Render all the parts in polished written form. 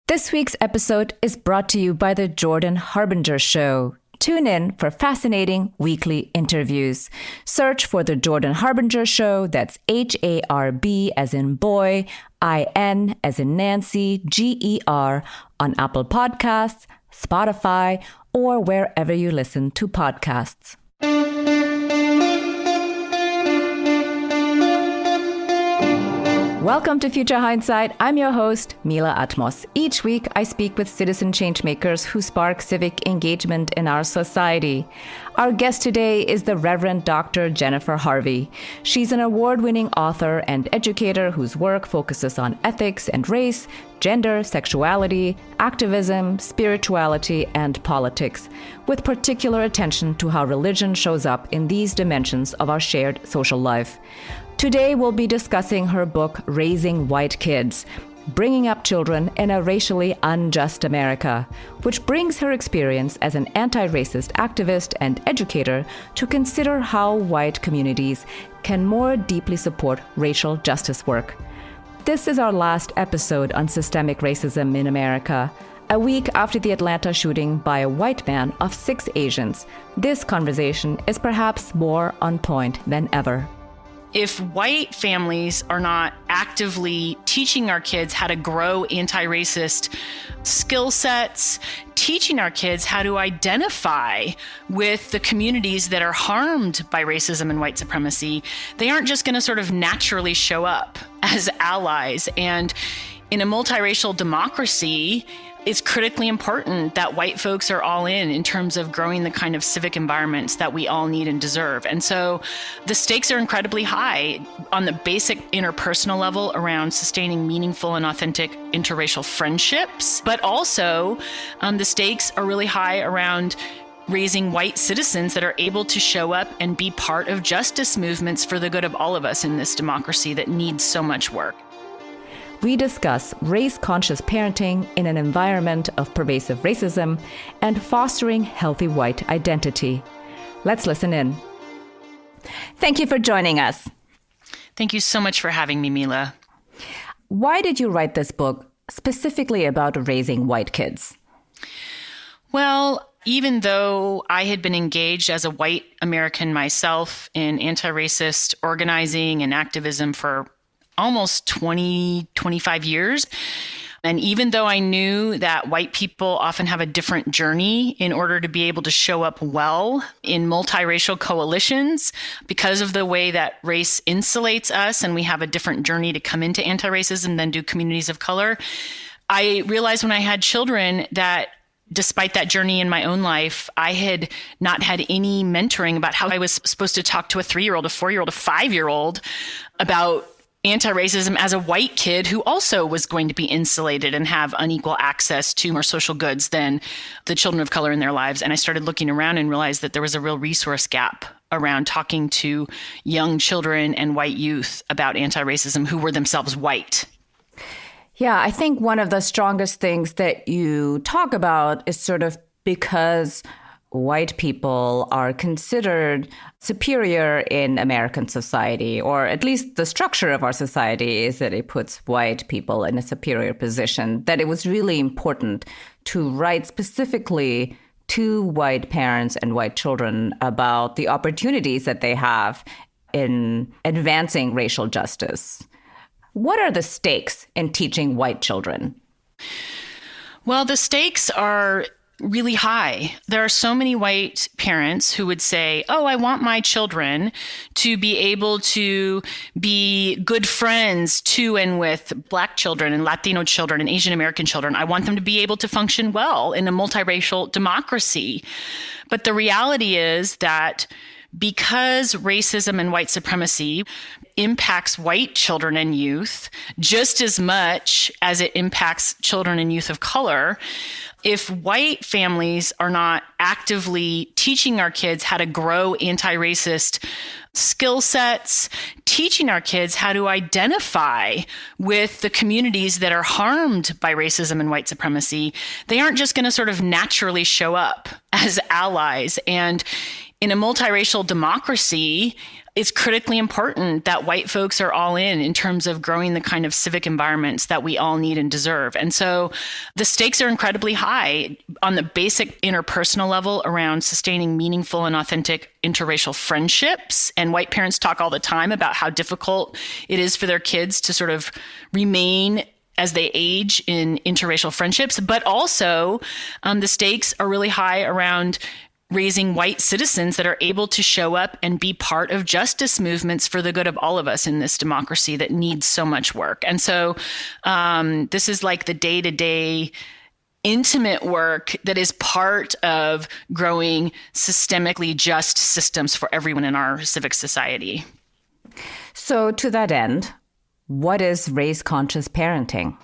This week's episode is brought to you by the Jordan Harbinger Show. Tune in for fascinating weekly interviews. Search for the Jordan Harbinger Show, that's Harb as in boy, IN as in Nancy, GER, on Apple Podcasts, Spotify, or wherever you listen to podcasts. Welcome to Future Hindsight. I'm your host, Mila Atmos. Each week, I speak with citizen changemakers who spark civic engagement in our society. Our guest today is the Reverend Dr. Jennifer Harvey. She's an award-winning author and educator whose work focuses on ethics and race, gender, sexuality, activism, spirituality, and politics, with particular attention to how religion shows up in these dimensions of our shared social life. Today, we'll be discussing her book, Raising White Kids, Bringing Up Children in a Racially Unjust America, which brings her experience as an anti-racist activist and educator to consider how white communities can more deeply support racial justice work. This is our last episode on systemic racism in America. A week after the Atlanta shooting by a white man of 6 Asians, this conversation is perhaps more on point than ever. If white families are not actively teaching our kids how to grow anti-racist skill sets, teaching our kids how to identify with the communities that are harmed by racism and white supremacy, they aren't just going to sort of naturally show up as allies. And in a multiracial democracy, it's critically important that white folks are all in terms of growing the kind of civic environments that we all need and deserve. And so the stakes are incredibly high on the basic interpersonal level around sustaining meaningful and authentic interracial friendships, but also the stakes are really high around raising white citizens that are able to show up and be part of justice movements for the good of all of us in this democracy that needs so much work. We discuss race-conscious parenting in an environment of pervasive racism and fostering healthy white identity. Let's listen in. Thank you for joining us. Thank you so much for having me, Mila. Why did you write this book specifically about raising white kids? Well, even though I had been engaged as a white American myself in anti-racist organizing and activism for almost 25 years. And even though I knew that white people often have a different journey in order to be able to show up well in multiracial coalitions, because of the way that race insulates us and we have a different journey to come into anti-racism than do communities of color, I realized when I had children that despite that journey in my own life, I had not had any mentoring about how I was supposed to talk to a 3-year-old, a 4-year-old, a 5-year-old about anti-racism as a white kid who also was going to be insulated and have unequal access to more social goods than the children of color in their lives. And I started looking around and realized that there was a real resource gap around talking to young children and white youth about anti-racism who were themselves white. Yeah, I think one of the strongest things that you talk about is sort of because white people are considered superior in American society, or at least the structure of our society is that it puts white people in a superior position, that it was really important to write specifically to white parents and white children about the opportunities that they have in advancing racial justice. What are the stakes in teaching white children? Well, the stakes are really high. There are so many white parents who would say, oh, I want my children to be able to be good friends to and with Black children and Latino children and Asian American children. I want them to be able to function well in a multiracial democracy. But the reality is that because racism and white supremacy impacts white children and youth just as much as it impacts children and youth of color, if white families are not actively teaching our kids how to grow anti-racist skill sets, teaching our kids how to identify with the communities that are harmed by racism and white supremacy, they aren't just going to sort of naturally show up as allies. And in a multiracial democracy, it's critically important that white folks are all in terms of growing the kind of civic environments that we all need and deserve. And so the stakes are incredibly high on the basic interpersonal level around sustaining meaningful and authentic interracial friendships. And white parents talk all the time about how difficult it is for their kids to sort of remain as they age in interracial friendships. But also the stakes are really high around raising white citizens that are able to show up and be part of justice movements for the good of all of us in this democracy that needs so much work. And so this is like the day-to-day intimate work that is part of growing systemically just systems for everyone in our civic society. So to that end, what is race-conscious parenting?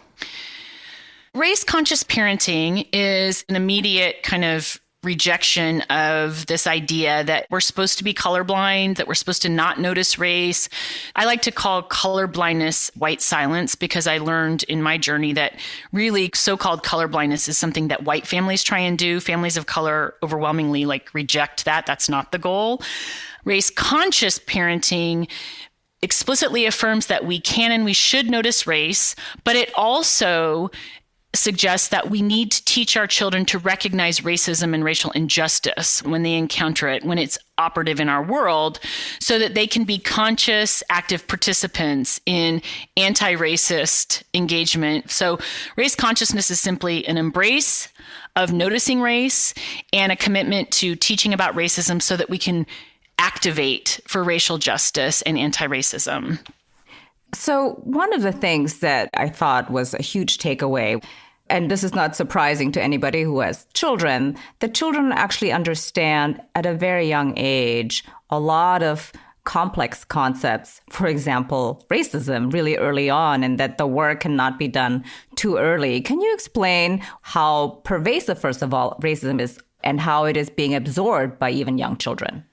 Race-conscious parenting is an immediate kind of rejection of this idea that we're supposed to be colorblind, that we're supposed to not notice race. I like to call colorblindness white silence because I learned in my journey that really so-called colorblindness is something that white families try and do. Families of color overwhelmingly reject that. That's not the goal. Race-conscious parenting explicitly affirms that we can and we should notice race, but it also suggests that we need to teach our children to recognize racism and racial injustice when they encounter it, when it's operative in our world, so that they can be conscious, active participants in anti-racist engagement. So race consciousness is simply an embrace of noticing race and a commitment to teaching about racism so that we can activate for racial justice and anti-racism. So one of the things that I thought was a huge takeaway, and this is not surprising to anybody who has children, that children actually understand at a very young age a lot of complex concepts, for example, racism really early on, and that the work cannot be done too early. Can you explain how pervasive, first of all, racism is and how it is being absorbed by even young children?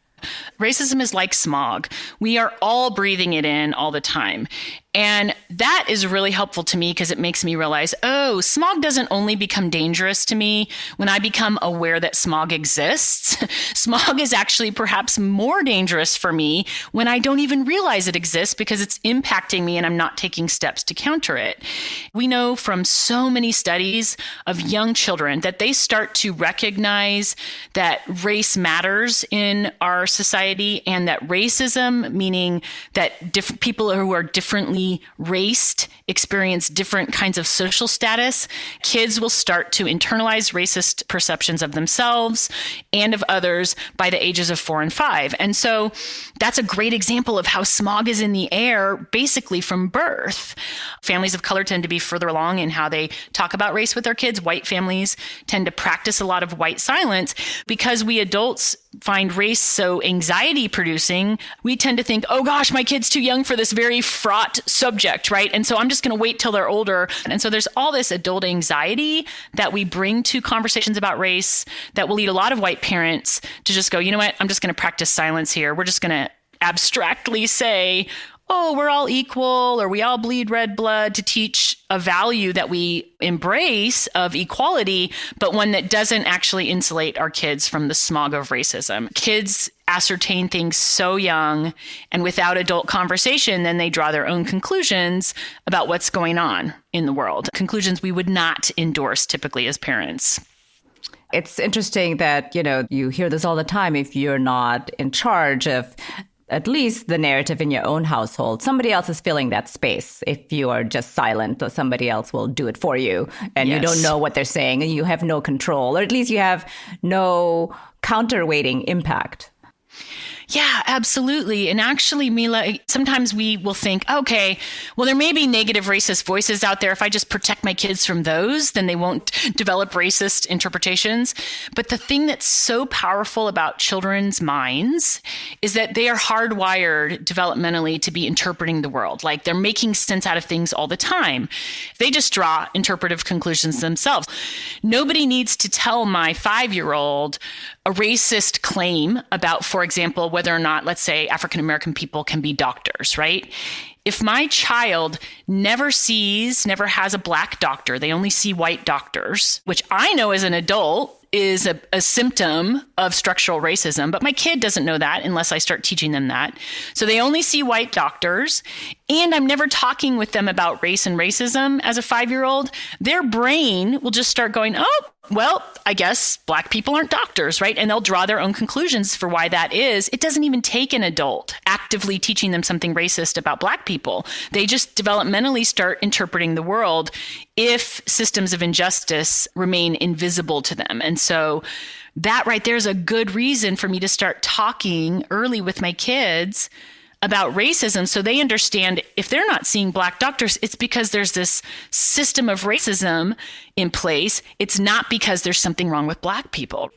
Racism is like smog. We are all breathing it in all the time. And that is really helpful to me because it makes me realize, oh, smog doesn't only become dangerous to me when I become aware that smog exists. Smog is actually perhaps more dangerous for me when I don't even realize it exists because it's impacting me and I'm not taking steps to counter it. We know from so many studies of young children that they start to recognize that race matters in our society and that racism, meaning that people who are differently raced experience different kinds of social status. Kids will start to internalize racist perceptions of themselves and of others by the ages of 4 and 5. And so that's a great example of how smog is in the air basically from birth. Families of color tend to be further along in how they talk about race with their kids. White families tend to practice a lot of white silence because we adults find race so anxiety producing. We tend to think, oh gosh, my kid's too young for this very fraught subject, right? And so I'm just going to wait till they're older. And so there's all this adult anxiety that we bring to conversations about race that will lead a lot of white parents to just go, you know what, I'm just going to practice silence here. We're just going to abstractly say, oh, we're all equal, or we all bleed red blood, to teach a value that we embrace of equality, but one that doesn't actually insulate our kids from the smog of racism. Kids ascertain things so young, and without adult conversation, then they draw their own conclusions about what's going on in the world, conclusions we would not endorse typically as parents. It's interesting that, you hear this all the time. If you're not in charge of at least the narrative in your own household, somebody else is filling that space. If you are just silent, or somebody else will do it for you, and Yes. You don't know what they're saying, and you have no control, or at least you have no counterweighting impact. Yeah, absolutely. And actually, Mila, sometimes we will think, okay, well, there may be negative racist voices out there. If I just protect my kids from those, then they won't develop racist interpretations. But the thing that's so powerful about children's minds is that they are hardwired developmentally to be interpreting the world. Like they're making sense out of things all the time. They just draw interpretive conclusions themselves. Nobody needs to tell my 5-year-old a racist claim about, for example, whether or not, let's say, African-American people can be doctors, right? If my child never has a black doctor, they only see white doctors, which I know as an adult is a symptom of structural racism, but my kid doesn't know that unless I start teaching them that. So they only see white doctors, and I'm never talking with them about race and racism as a 5-year-old. Their brain will just start going, oh, well, I guess Black people aren't doctors, right? And they'll draw their own conclusions for why that is. It doesn't even take an adult actively teaching them something racist about Black people. They just developmentally start interpreting the world if systems of injustice remain invisible to them. And so that right there is a good reason for me to start talking early with my kids about racism, so they understand if they're not seeing Black doctors, it's because there's this system of racism in place. It's not because there's something wrong with Black people.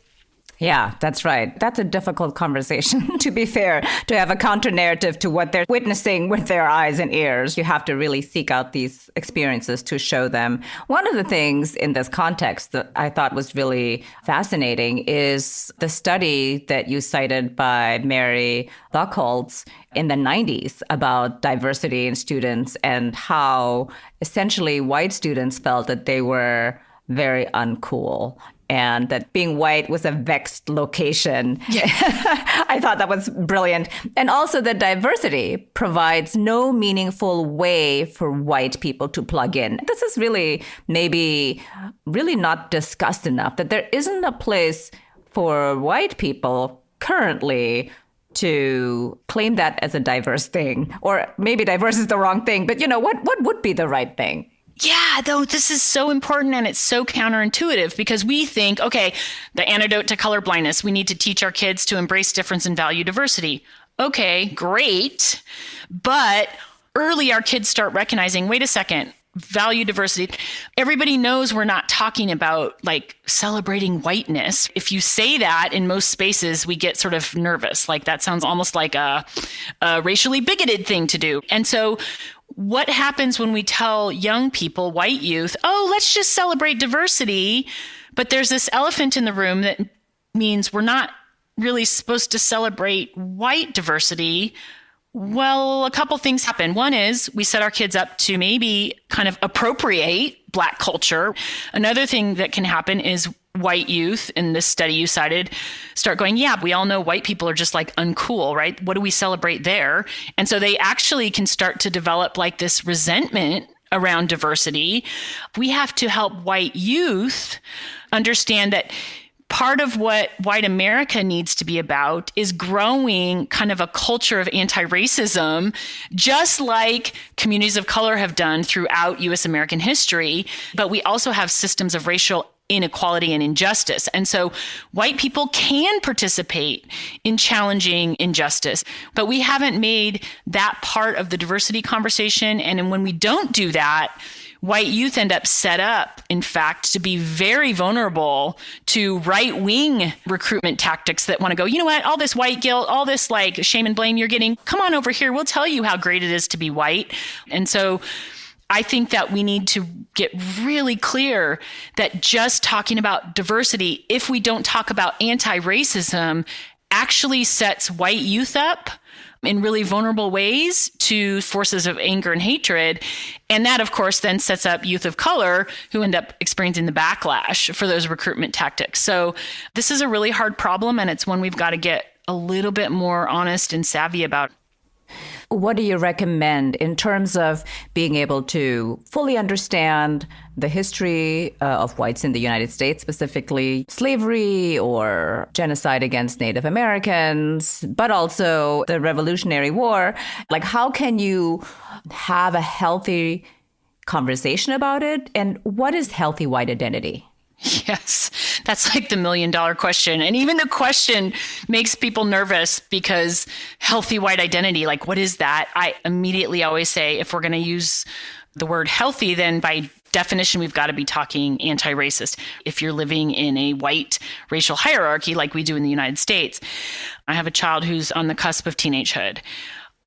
Yeah, that's right. That's a difficult conversation, to be fair, to have a counter narrative to what they're witnessing with their eyes and ears. You have to really seek out these experiences to show them. One of the things in this context that I thought was really fascinating is the study that you cited by Mary Buchholz in the 90s about diversity in students and how essentially white students felt that they were very uncool and that being white was a vexed location. Yeah. I thought that was brilliant. And also that diversity provides no meaningful way for white people to plug in. This is really maybe really not discussed enough, that there isn't a place for white people currently to claim that as a diverse thing. Or maybe diverse is the wrong thing, but what would be the right thing? Yeah, though, this is so important and it's so counterintuitive because we think, okay, the antidote to color blindness, we need to teach our kids to embrace difference and value diversity. Okay, great. But early our kids start recognizing, wait a second, value diversity. Everybody knows we're not talking about like celebrating whiteness. If you say that in most spaces, we get sort of nervous. Like that sounds almost like a racially bigoted thing to do. And so what happens when we tell young people, white youth, oh, let's just celebrate diversity, but there's this elephant in the room that means we're not really supposed to celebrate white diversity? Well, a couple things happen. One is we set our kids up to maybe kind of appropriate Black culture. Another thing that can happen is white youth, in this study you cited, start going, yeah, we all know white people are just like uncool, right? What do we celebrate there? And so they actually can start to develop like this resentment around diversity. We have to help white youth understand that part of what white America needs to be about is growing kind of a culture of anti-racism, just like communities of color have done throughout U.S. American history. But we also have systems of racial inequality and injustice. And so white people can participate in challenging injustice, but we haven't made that part of the diversity conversation. And when we don't do that, white youth end up set up, in fact, to be very vulnerable to right-wing recruitment tactics that want to go, you know what, all this white guilt, all this like shame and blame you're getting, come on over here, we'll tell you how great it is to be white. And so I think that we need to get really clear that just talking about diversity, if we don't talk about anti-racism, actually sets white youth up in really vulnerable ways to forces of anger and hatred. And that, of course, then sets up youth of color who end up experiencing the backlash for those recruitment tactics. So this is a really hard problem, and it's one we've got to get a little bit more honest and savvy about. What do you recommend in terms of being able to fully understand the history of whites in the United States, specifically slavery or genocide against Native Americans, but also the Revolutionary War? Like, how can you have a healthy conversation about it? And what is healthy white identity? Yes, that's like the $1 million question. And even the question makes people nervous because healthy white identity, like what is that? I immediately always say, if we're going to use the word healthy, then by definition, we've got to be talking anti-racist. If you're living in a white racial hierarchy like we do in the United States, I have a child who's on the cusp of teenagehood.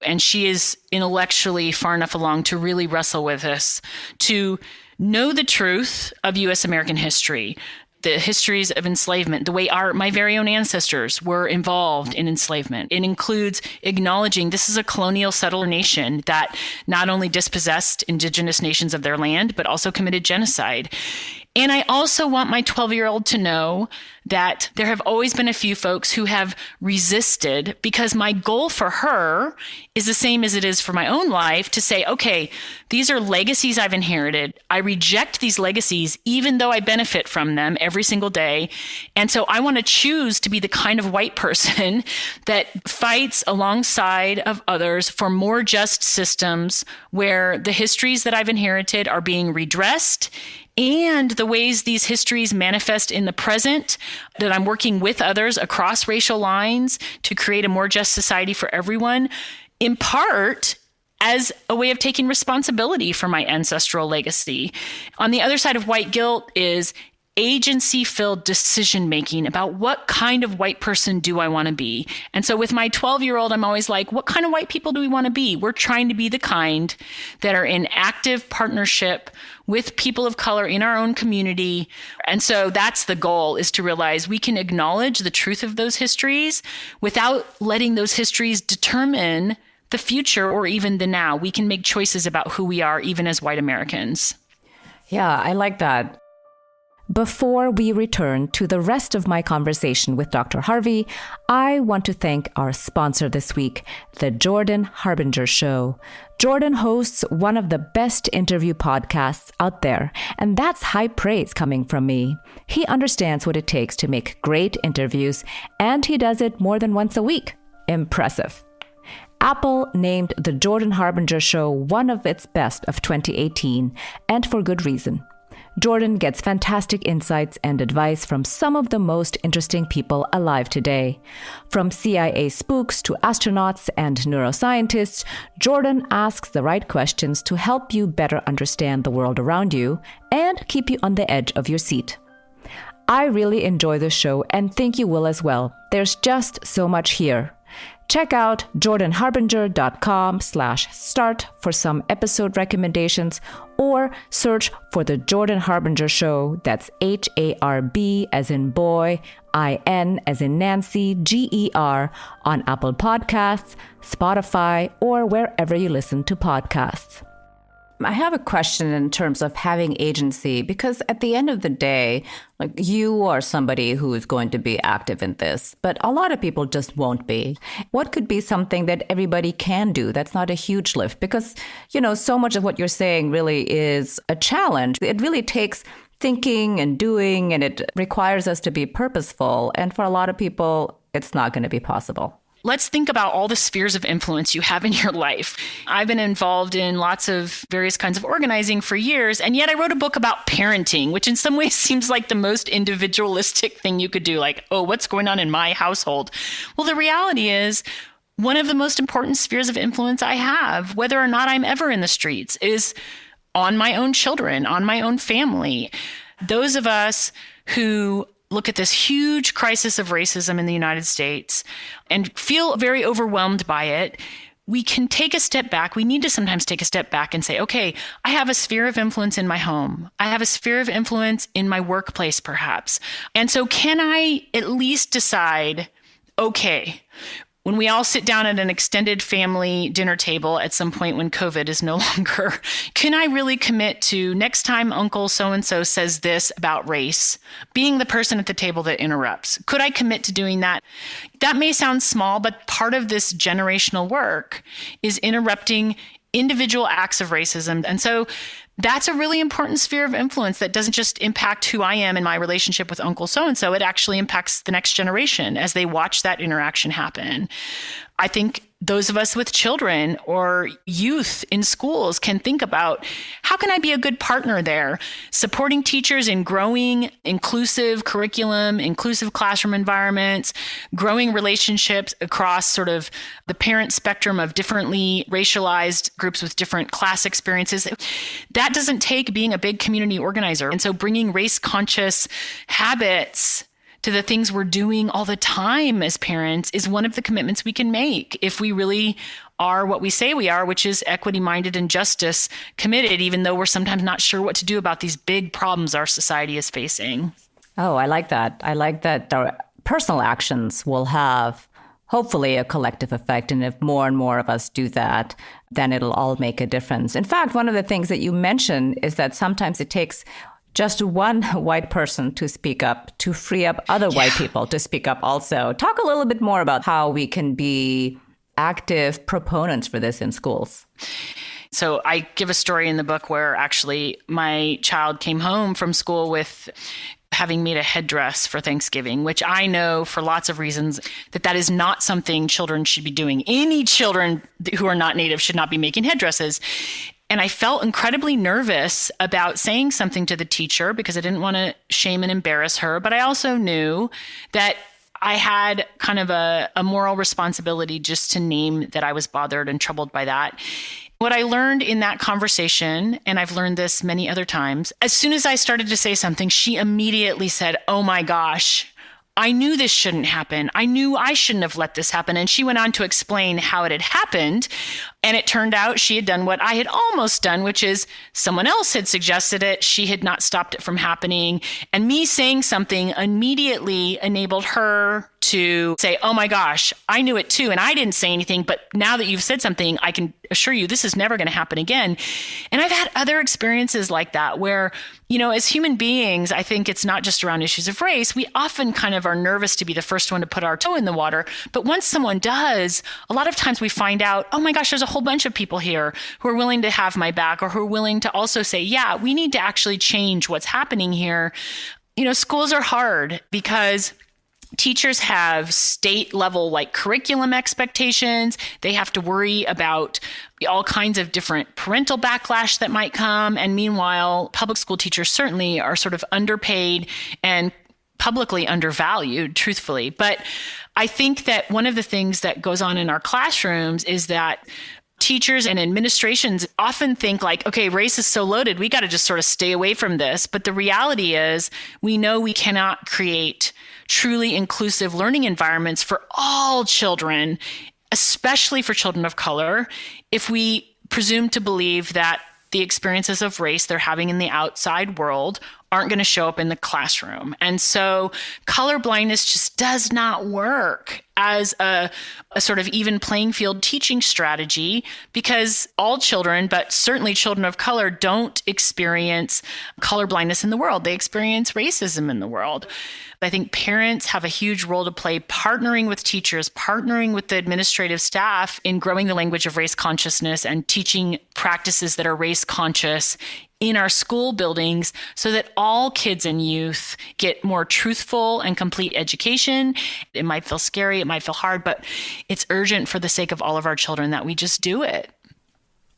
And she is intellectually far enough along to really wrestle with this, to know the truth of U.S. American history, the histories of enslavement, the way my very own ancestors were involved in enslavement. It includes acknowledging this is a colonial settler nation that not only dispossessed indigenous nations of their land, but also committed genocide. And I also want my 12-year-old to know that there have always been a few folks who have resisted, because my goal for her is the same as it is for my own life, to say, okay, these are legacies I've inherited. I reject these legacies, even though I benefit from them every single day. And so I want to choose to be the kind of white person that fights alongside of others for more just systems where the histories that I've inherited are being redressed, and the ways these histories manifest in the present, that I'm working with others across racial lines to create a more just society for everyone, in part as a way of taking responsibility for my ancestral legacy. On the other side of white guilt is agency-filled decision-making about what kind of white person do I want to be. And so with my 12-year-old, I'm always like, what kind of white people do we want to be? We're trying to be the kind that are in active partnership with people of color in our own community. And so that's the goal, is to realize we can acknowledge the truth of those histories without letting those histories determine the future or even the now. We can make choices about who we are, even as white Americans. Yeah, I like that. Before we return to the rest of my conversation with Dr. Harvey, I want to thank our sponsor this week, the Jordan Harbinger Show. Jordan hosts one of the best interview podcasts out there, and that's high praise coming from me. He understands what it takes to make great interviews, and he does it more than once a week. Impressive. Apple named the Jordan Harbinger Show one of its best of 2018, and for good reason. Jordan gets fantastic insights and advice from some of the most interesting people alive today. From CIA spooks to astronauts and neuroscientists, Jordan asks the right questions to help you better understand the world around you and keep you on the edge of your seat. I really enjoy the show and think you will as well. There's just so much here. Check out jordanharbinger.com/start for some episode recommendations, or search for The Jordan Harbinger Show. That's HARB as in boy, IN as in Nancy, GER on Apple Podcasts, Spotify, or wherever you listen to podcasts. I have a question in terms of having agency, because at the end of the day, like, you are somebody who is going to be active in this, but a lot of people just won't be. What could be something that everybody can do that's not a huge lift? Because, so much of what you're saying really is a challenge. It really takes thinking and doing, and it requires us to be purposeful. And for a lot of people, it's not going to be possible. Let's think about all the spheres of influence you have in your life. I've been involved in lots of various kinds of organizing for years, and yet I wrote a book about parenting, which in some ways seems like the most individualistic thing you could do, like, oh, what's going on in my household? Well, the reality is, one of the most important spheres of influence I have, whether or not I'm ever in the streets, is on my own children, on my own family. Those of us who look at this huge crisis of racism in the United States and feel very overwhelmed by it, we can take a step back. We need to sometimes take a step back and say, okay, I have a sphere of influence in my home. I have a sphere of influence in my workplace, perhaps. And so can I at least decide, okay, when we all sit down at an extended family dinner table at some point when COVID is no longer, can I really commit to, next time Uncle so-and-so says this about race, being the person at the table that interrupts? Could I commit to doing that? That may sound small, but part of this generational work is interrupting individual acts of racism. And so that's a really important sphere of influence that doesn't just impact who I am in my relationship with Uncle so-and-so. It actually impacts the next generation as they watch that interaction happen. I think those of us with children or youth in schools can think about, how can I be a good partner there? Supporting teachers in growing inclusive curriculum, inclusive classroom environments, growing relationships across sort of the parent spectrum of differently racialized groups with different class experiences. That doesn't take being a big community organizer. And so bringing race-conscious habits to the things we're doing all the time as parents is one of the commitments we can make if we really are what we say we are, which is equity-minded and justice committed, even though we're sometimes not sure what to do about these big problems our society is facing. Oh, I like that. I like that our personal actions will have hopefully a collective effect. And if more and more of us do that, then it'll all make a difference. In fact, one of the things that you mentioned is that sometimes it takes just one white person to speak up, to free up other white people to speak up also. Talk a little bit more about how we can be active proponents for this in schools. So I give a story in the book where actually my child came home from school with having made a headdress for Thanksgiving, which I know for lots of reasons that is not something children should be doing. Any children who are not Native should not be making headdresses. And I felt incredibly nervous about saying something to the teacher because I didn't want to shame and embarrass her. But I also knew that I had kind of a moral responsibility just to name that I was bothered and troubled by that. What I learned in that conversation, and I've learned this many other times, as soon as I started to say something, she immediately said, "Oh my gosh, I knew this shouldn't happen. I knew I shouldn't have let this happen." And she went on to explain how it had happened. And it turned out she had done what I had almost done, which is someone else had suggested it. She had not stopped it from happening. And me saying something immediately enabled her to say, "Oh my gosh, I knew it too. And I didn't say anything. But now that you've said something, I can assure you this is never going to happen again." And I've had other experiences like that where, as human beings, I think it's not just around issues of race. We often kind of are nervous to be the first one to put our toe in the water. But once someone does, a lot of times we find out, oh my gosh, there's a whole bunch of people here who are willing to have my back or who are willing to also say, yeah, we need to actually change what's happening here. Schools are hard because teachers have state level curriculum expectations. They have to worry about all kinds of different parental backlash that might come. And meanwhile, public school teachers certainly are sort of underpaid and publicly undervalued, truthfully. But I think that one of the things that goes on in our classrooms is that teachers and administrations often think okay, race is so loaded, we got to just sort of stay away from this. But the reality is we know we cannot create truly inclusive learning environments for all children, especially for children of color, if we presume to believe that the experiences of race they're having in the outside world aren't going to show up in the classroom. And so color blindness just does not work as a sort of even playing field teaching strategy because all children, but certainly children of color, don't experience color blindness in the world. They experience racism in the world. I think parents have a huge role to play partnering with teachers, partnering with the administrative staff in growing the language of race consciousness and teaching practices that are race conscious in our school buildings so that all kids and youth get more truthful and complete education. It might feel scary, it might feel hard, but it's urgent for the sake of all of our children that we just do it.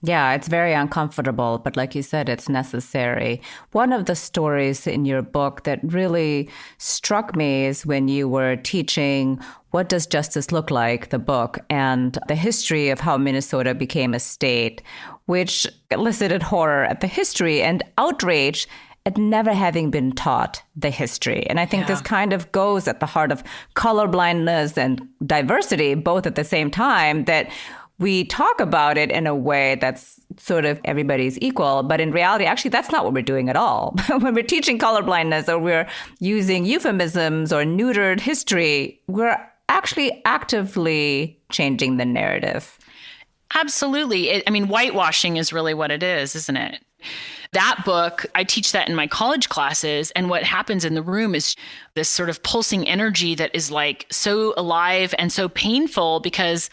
Yeah, it's very uncomfortable, but like you said, it's necessary. One of the stories in your book that really struck me is when you were teaching What Does Justice Look Like, the book, and the history of how Minnesota became a state, which elicited horror at the history and outrage at never having been taught the history. And I think this kind of goes at the heart of colorblindness and diversity, both at the same time, that we talk about it in a way that's sort of everybody's equal, but in reality, actually, that's not what we're doing at all. When we're teaching colorblindness or we're using euphemisms or neutered history, we're actually actively changing the narrative. Absolutely. Whitewashing is really what it is, isn't it? That book, I teach that in my college classes. And what happens in the room is this sort of pulsing energy that is so alive and so painful because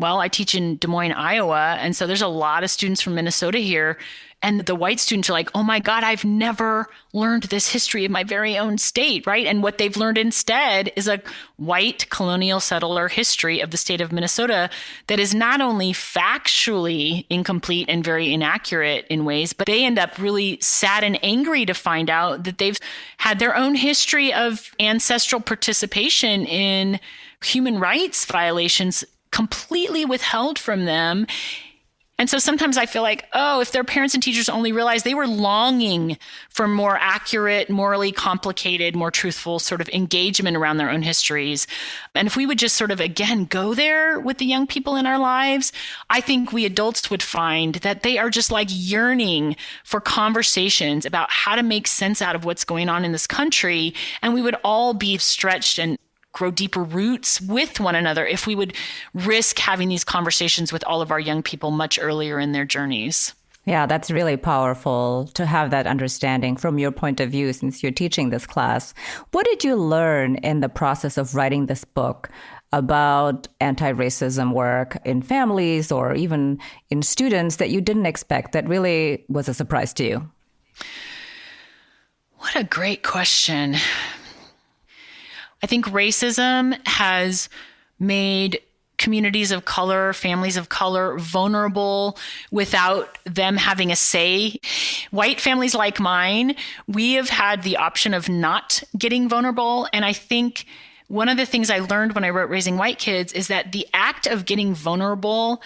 I teach in Des Moines, Iowa. And so there's a lot of students from Minnesota here. And the white students are oh my God, I've never learned this history of my very own state, right? And what they've learned instead is a white colonial settler history of the state of Minnesota that is not only factually incomplete and very inaccurate in ways, but they end up really sad and angry to find out that they've had their own history of ancestral participation in human rights violations completely withheld from them. And so sometimes I feel if their parents and teachers only realized they were longing for more accurate, morally complicated, more truthful sort of engagement around their own histories. And if we would just sort of, again, go there with the young people in our lives, I think we adults would find that they are just yearning for conversations about how to make sense out of what's going on in this country. And we would all be stretched and grow deeper roots with one another if we would risk having these conversations with all of our young people much earlier in their journeys. Yeah, that's really powerful to have that understanding from your point of view since you're teaching this class. What did you learn in the process of writing this book about anti-racism work in families or even in students that you didn't expect that really was a surprise to you? What a great question. I think racism has made communities of color, families of color, vulnerable without them having a say. White families like mine, we have had the option of not getting vulnerable. And I think one of the things I learned when I wrote Raising White Kids is that the act of getting vulnerable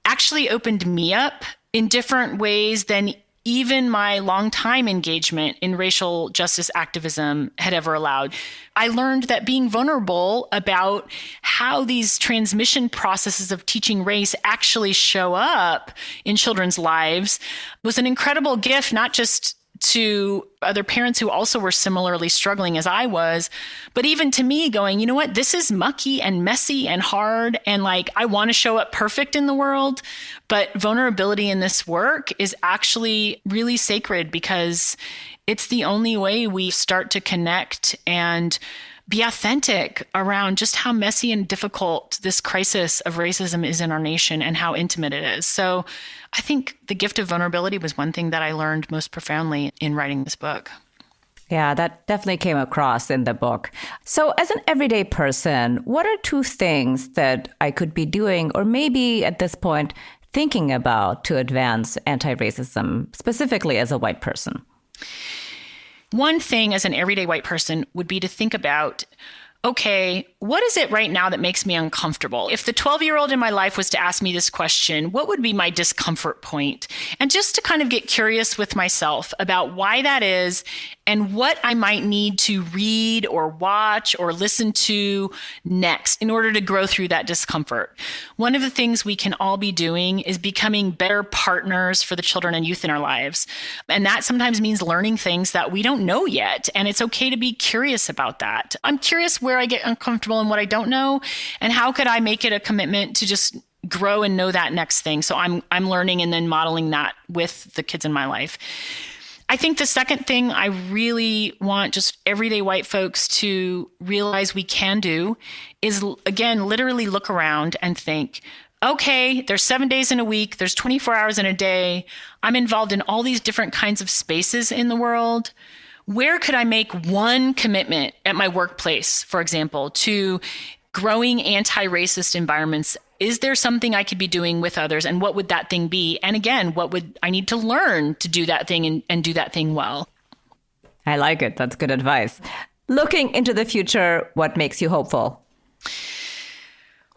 actually opened me up in different ways than even my longtime engagement in racial justice activism had ever allowed. I learned that being vulnerable about how these transmission processes of teaching race actually show up in children's lives was an incredible gift, not just to other parents who also were similarly struggling as I was, but even to me going, you know what, this is mucky and messy and hard. And like, I want to show up perfect in the world, but vulnerability in this work is actually really sacred because it's the only way we start to connect and be authentic around just how messy and difficult this crisis of racism is in our nation and how intimate it is. So I think the gift of vulnerability was one thing that I learned most profoundly in writing this book. Yeah, that definitely came across in the book. So as an everyday person, what are two things that I could be doing or maybe at this point thinking about to advance anti-racism, specifically as a white person? One thing as an everyday white person would be to think about, okay, what is it right now that makes me uncomfortable? If the 12-year-old in my life was to ask me this question, what would be my discomfort point? And just to kind of get curious with myself about why that is and what I might need to read or watch or listen to next in order to grow through that discomfort. One of the things we can all be doing is becoming better partners for the children and youth in our lives. And that sometimes means learning things that we don't know yet. And it's okay to be curious about that. I'm curious where I get uncomfortable and what I don't know, and how could I make it a commitment to just grow and know that next thing. So I'm learning and then modeling that with the kids in my life. I think the second thing I really want just everyday white folks to realize we can do is, again, literally look around and think, okay, there's 7 days in a week, there's 24 hours in a day. I'm involved in all these different kinds of spaces in the world. Where could I make one commitment at my workplace, for example, to growing anti-racist environments? Is there something I could be doing with others? And what would that thing be? And again, what would I need to learn to do that thing and do that thing well? I like it. That's good advice. Looking into the future, what makes you hopeful?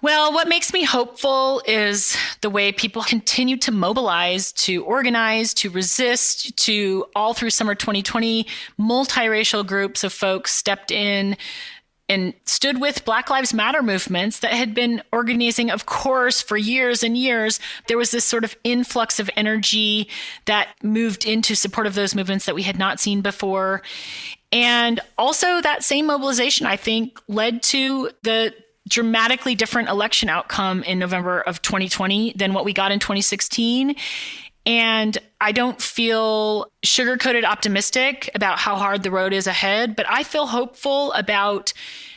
Well, what makes me hopeful is the way people continue to mobilize, to organize, to resist, to all through summer 2020, multiracial groups of folks stepped in and stood with Black Lives Matter movements that had been organizing, of course, for years and years. There was this sort of influx of energy that moved into support of those movements that we had not seen before. And also that same mobilization, I think, led to the dramatically different election outcome in November of 2020 than what we got in 2016. And I don't feel sugar-coated optimistic about how hard the road is ahead, but I feel hopeful about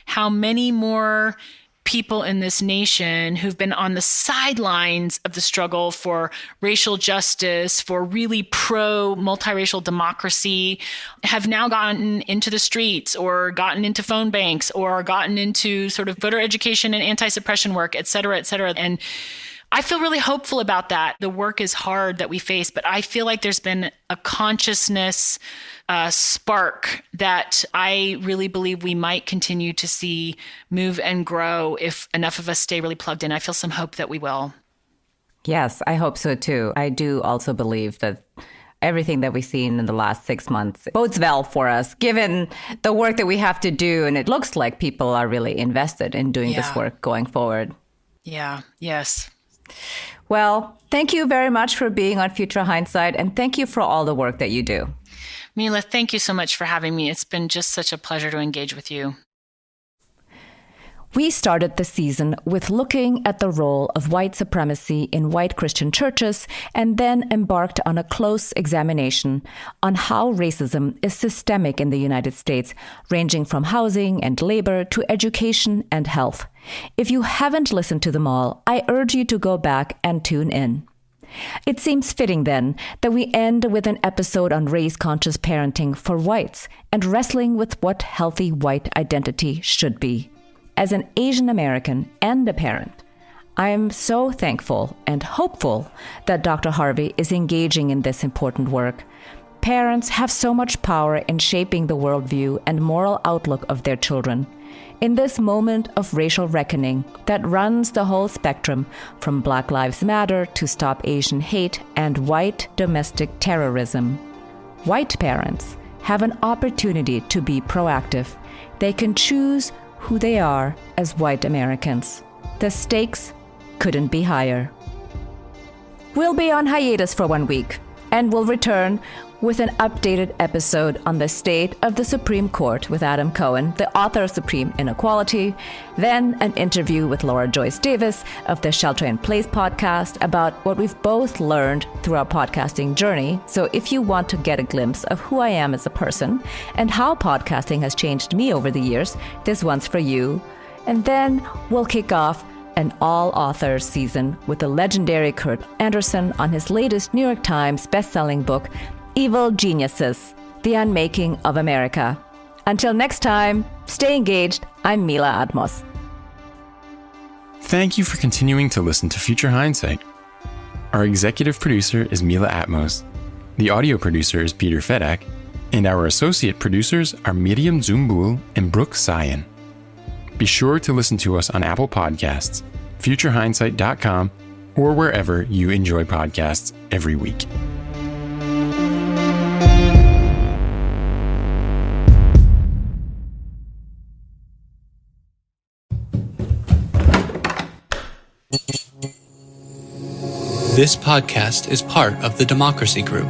how many more people in this nation who've been on the sidelines of the struggle for racial justice, for really pro-multiracial democracy, have now gotten into the streets or gotten into phone banks or gotten into sort of voter education and anti-suppression work, et cetera, et cetera. And I feel really hopeful about that. The work is hard that we face, but I feel like there's been a consciousness spark that I really believe we might continue to see move and grow if enough of us stay really plugged in. I feel some hope that we will. Yes, I hope so too. I do also believe that everything that we've seen in the last 6 months bodes well for us, given the work that we have to do. And it looks like people are really invested in doing this work going forward. Yeah, yes. Well, thank you very much for being on Future Hindsight, and thank you for all the work that you do. Mila, thank you so much for having me. It's been just such a pleasure to engage with you. We started the season with looking at the role of white supremacy in white Christian churches and then embarked on a close examination on how racism is systemic in the United States, ranging from housing and labor to education and health. If you haven't listened to them all, I urge you to go back and tune in. It seems fitting, then, that we end with an episode on race-conscious parenting for whites and wrestling with what healthy white identity should be. As an Asian American and a parent, I am so thankful and hopeful that Dr. Harvey is engaging in this important work. Parents have so much power in shaping the worldview and moral outlook of their children. In this moment of racial reckoning that runs the whole spectrum from Black Lives Matter to Stop Asian Hate and white domestic terrorism, white parents have an opportunity to be proactive. They can choose who they are as white Americans. The stakes couldn't be higher. We'll be on hiatus for 1 week, and we'll return with an updated episode on the state of the Supreme Court with Adam Cohen, the author of Supreme Inequality, then an interview with Laura Joyce Davis of the Shelter in Place podcast about what we've both learned through our podcasting journey. So if you want to get a glimpse of who I am as a person and how podcasting has changed me over the years, this one's for you. And then we'll kick off an all-authors season with the legendary Kurt Anderson on his latest New York Times best-selling book, Evil Geniuses, The Unmaking of America. Until next time, stay engaged. I'm Mila Atmos. Thank you for continuing to listen to Future Hindsight. Our executive producer is Mila Atmos, the audio producer is Peter Fedak, and our associate producers are Miriam Zumbul and Brooke Sion. Be sure to listen to us on Apple Podcasts, futurehindsight.com, or wherever you enjoy podcasts every week. This podcast is part of the Democracy Group,